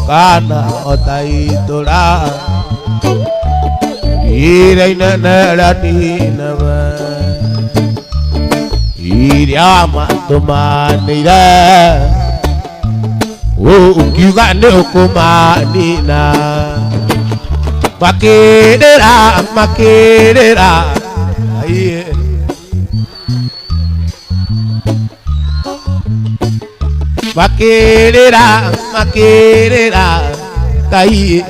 Kana otai tola Ira nara ninava Ira matumanira Ukigane ukumanina Makerera makerera Aye Makerera, makerera, kai.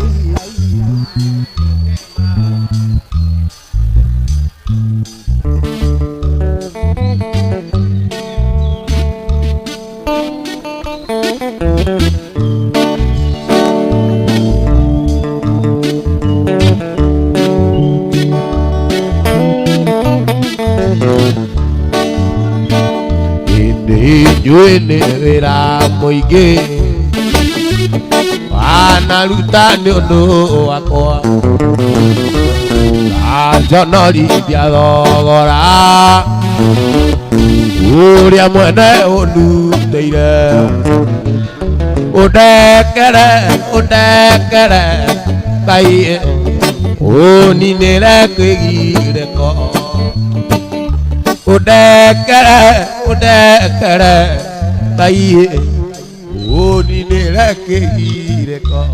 Yuene vera moige Analuta nyono wakwa Ajonori diadogora Uria mwene oluteire Udekere Kai Uninere kwegireko Udekere Kai Uninere kwegireko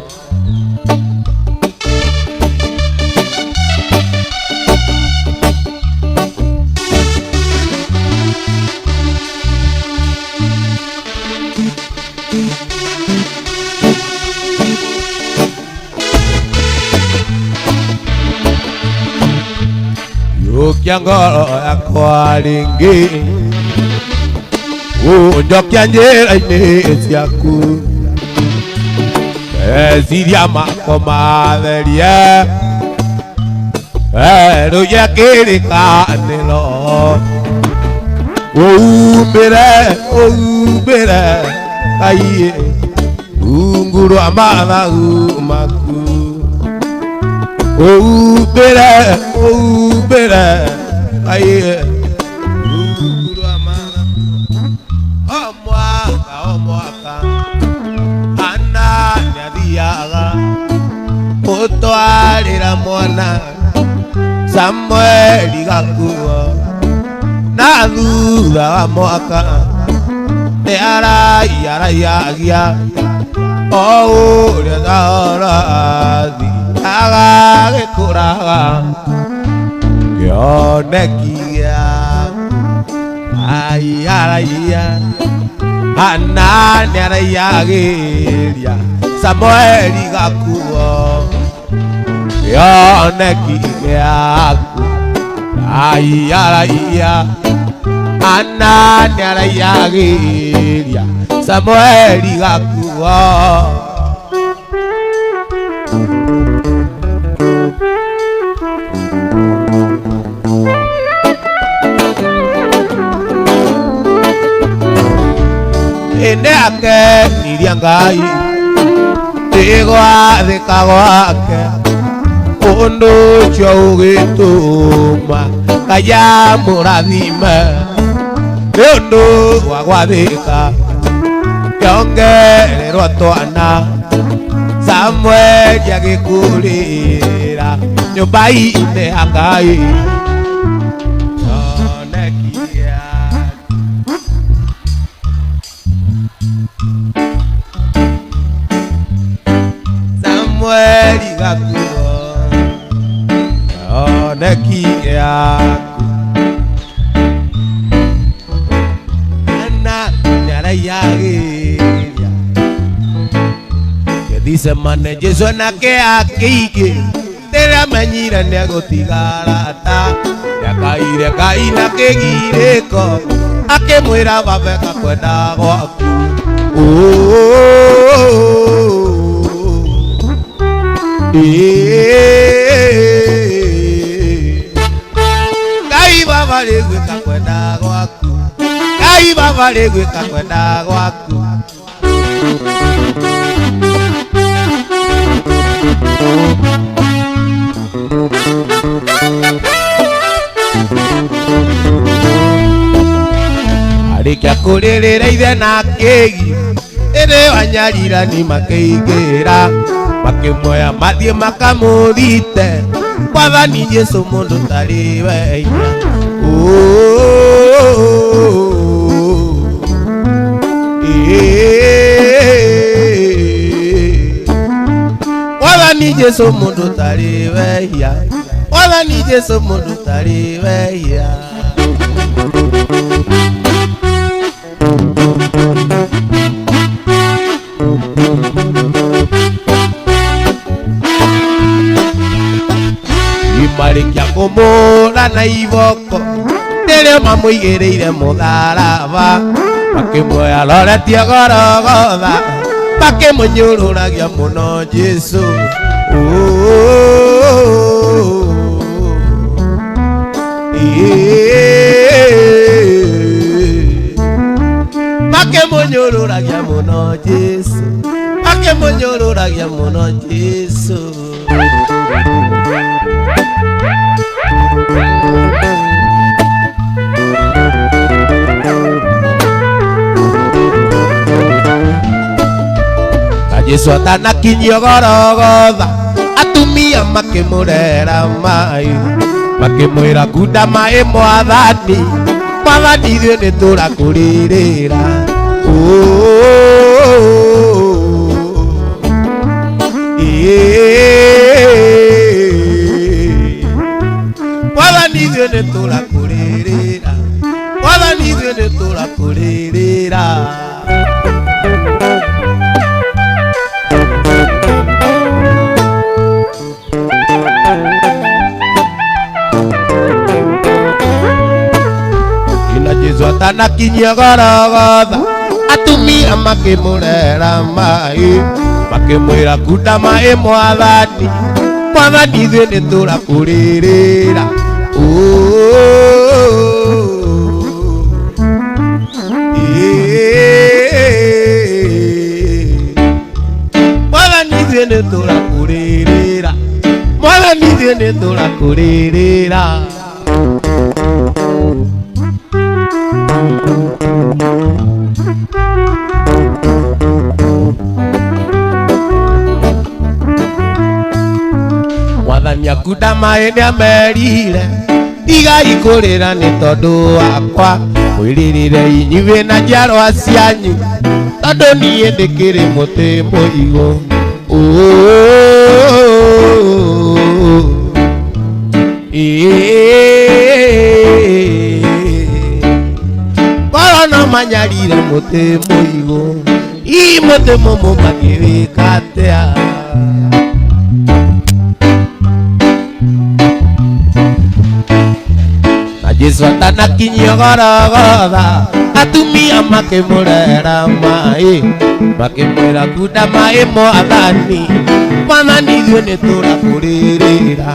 Yokyangoro akwalingi Ujokyangera inesiaku Ziria makomaveria Ruya kirika nilo Ubere Kai Unguru amana umaku Ubere Kai Unguru amana Omwaka Ana nyadiaga Otwarira mwana Samuel gakuo Na thutha wa mwaka Nĩ araiaragia O ũrĩa tharathi agagĩkũraga kĩoneki gĩa araiaragia Ana nĩ araiagĩria Samueli gakuo kĩoneki gĩaku araiaragia Ana nĩ araiagĩria Samueli gakuo Ende ake niria Ngai Tigwathĩka gwake Ũndũ ũcio ũgĩtũma Ngai amũrathime Nĩ ũndũ wa gwathĩka Kĩongererwo twana Samueli agĩkũrĩra nyũmba-inĩ ya Ngai Samueli gakuo kĩoneki gĩaku Ana nĩ araiagĩria gĩthicemane Jesũ nake akĩingĩ Rĩrĩa amenyire nĩ egũtigara ta Nĩakaire Ngai na kĩgirĩko akĩmwĩra babeka kwenda gwaku. Ngai baba rĩgwĩka kwenda gwaku, Ngai baba rĩgwĩka kwenda gwaku. Arĩkia kũrĩrĩra ithe na kĩgi, ĩrĩ wanyarira ni makĩingĩra, makĩmuoya mathiĩ makamũthite, Mwathani Jesũ mũndũ tarĩ we hinya. Mwathani Jesũ mũndũ tarĩ we hinya, Mwathani Jesũ mũndũ tarĩ we hinya. Marĩkia kũmũra na iboko, rĩrĩa mamũigĩrĩire mũtharaba, makĩmuoya roretie Gologotha, makĩmũnyũrũragia mũno Jesũ. Makĩmũnyũrũragia mũno Jesũ, makĩmũnyũrũragia mũno Jesũ. Jesũ atanakinyio Gologotha, atumia makĩmũrera maĩ, makĩmwĩra kunda maĩ Mwathani, Mwathani ithuĩ nĩtũrakũrĩrĩra. Mwathani ithuĩ nĩtũrakũrĩrĩra, Mwathani ithuĩ nĩtũrakũrĩrĩra. Jesũ atanakinyia Gologotha, atumia makĩmũrera maĩ, makĩmwĩra kunda maĩ Mwathani, Mwathani ithuĩ nĩtũrakũrĩrĩra. Mwathani ithuĩ nĩtũrakũrĩrĩra, Mwathani ithuĩ nĩtũrakũrĩrĩra. Mwathani akunda maĩ nĩamerire, tigai kũrĩra nĩ tondũ wakwa, mwĩrĩrĩre inyuĩ na njiarwa cianyu, tondũ niĩ ndĩkĩrĩ mũtĩ mũigũ. Korwo no manyarire mũtĩ mũigũ, mũtĩ mũmũ makĩwĩka atĩa? Jesũ atanakinyio Gologotha, atumia makĩmũrera maĩ, makĩmwĩra kunda maĩ Mwathani, Mwathani ithuĩ nĩtũrakũrĩrĩra.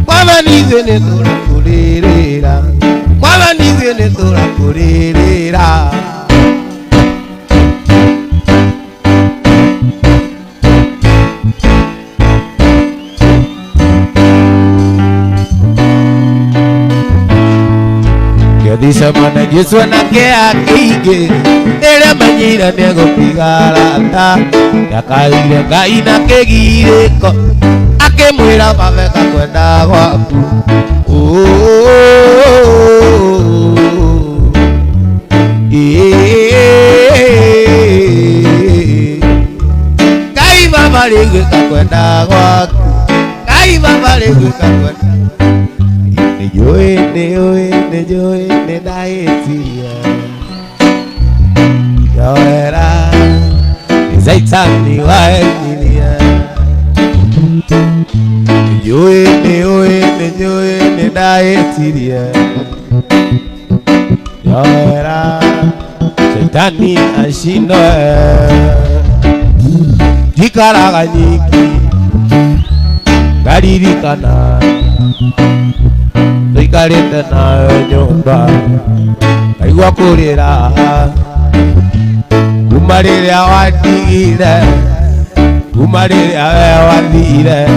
Mwathani ithuĩ nĩtũrakũrĩrĩra, Mwathani ithuĩ nĩtũrakũrĩrĩra. Gĩthicemane Jesũ nake akĩingĩ, rĩrĩa manyira nĩegũtiga arata, ndakaire Ngai na kĩgirĩko, akĩmwĩra babeka kwenda gwaku. Ngai baba rĩgwĩka kwenda gwaku, Ngai baba rĩgwĩka kwenda. Nĩnjũĩ nĩndahĩtia, njoera Zaitani waengilia Nyoe daetiria Yoera Zaitani ashinoe Jikaraga nyiki Garirikana Tuikarite nayo nyumba Kaigua kurira Kuma riria watigire Kuma riria we wathire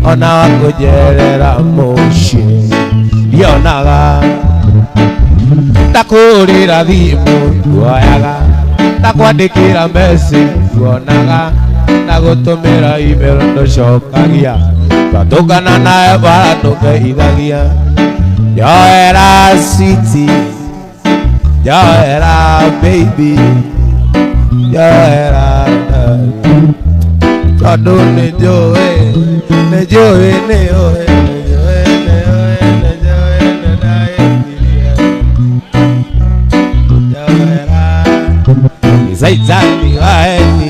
Ona wakunjerera muciĩ ndionaga Ndakurira thimu nduoyaga Ndakwandĩkĩra message nduonaga Ndagutumĩra email nducokagia Twatũngana nawe bara ndũngeithagia Njoera sweetie Njoera baby Njoera tondũ nĩnjũĩ Zaitani waengilia